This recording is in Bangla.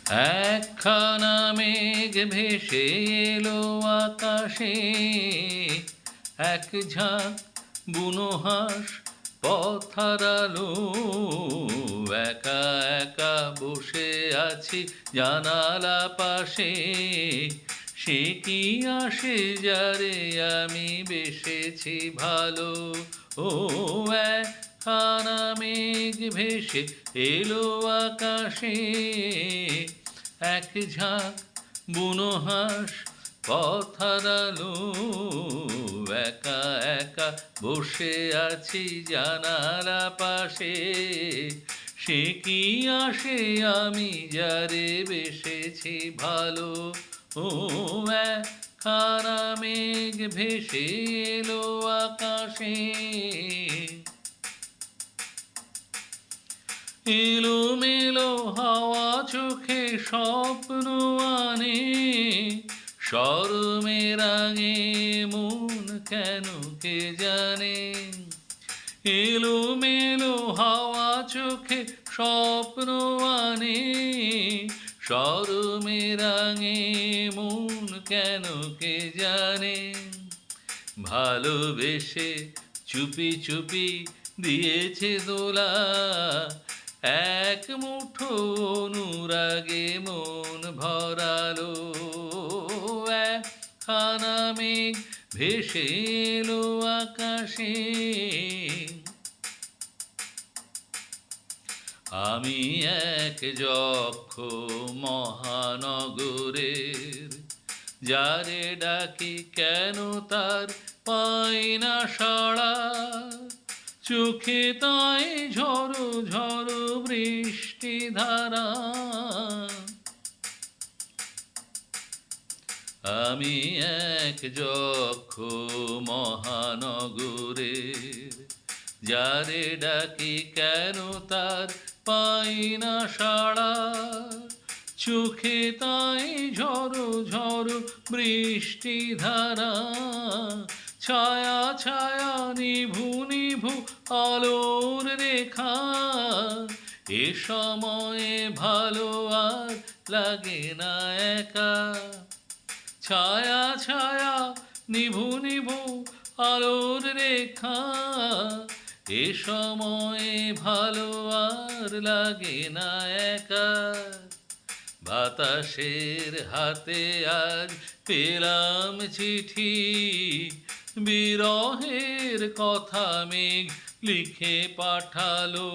একখানা মেঘ ভেসে এলো আকাশে, এক ঝাঁক বুনো হাঁস পথ হারালো। একা একা বসে আছি জানালা পাশে, সে কি আসে যারে আমি বেসেছি ভালো। ও একখানা মেঘ ভেসে এলো আকাশে, এক ঝাঁক বুনো হাঁস পথ হারালো। একা একা বসে আছি জানালা পাশে, সে কি আসে আমি যারে বেসেছি ভালো। ও একখানা মেঘ ভেসে এলো আকাশে। এলোমেলো হাওয়া চোখে স্বপ্ন আনে, শরমে রাঙে মন কেন কে জানে। এলোমেলো হাওয়া চোখে স্বপ্ন আনে, শরমে রাঙে মন কেন কে জানে। ভালোবেসে চুপি চুপি দিয়েছে দোলা, এক মুঠো অনুরাগে মন ভরালো। একখানা মেঘ ভেসে এলো আকাশে। আমি এক যক্ষ মহানগরের, যারে ডাকি কেন তার পাই না সাড়া। চোখে তাই ঝড়ো ঝড়ো বৃষ্টি ধারা। আমি এক যক্ষ মহানগরের, যারে ডাকি কেন তার পাই না সাড়া। চোখে তাই ঝড়ো ঝড়ো বৃষ্টি ধারা। ছায়া ছায়া নিভু নিভু আলোর রেখা, এ সময়ে ভালো আর লাগে না একা। ছায়া ছায়া নিভু নিভু আলোর রেখা, এ সময়ে ভালো আর লাগে না একা। বাতাসের হাতে আজ পেলাম চিঠি, বিরহের কথা মেঘ লিখে পাঠালো।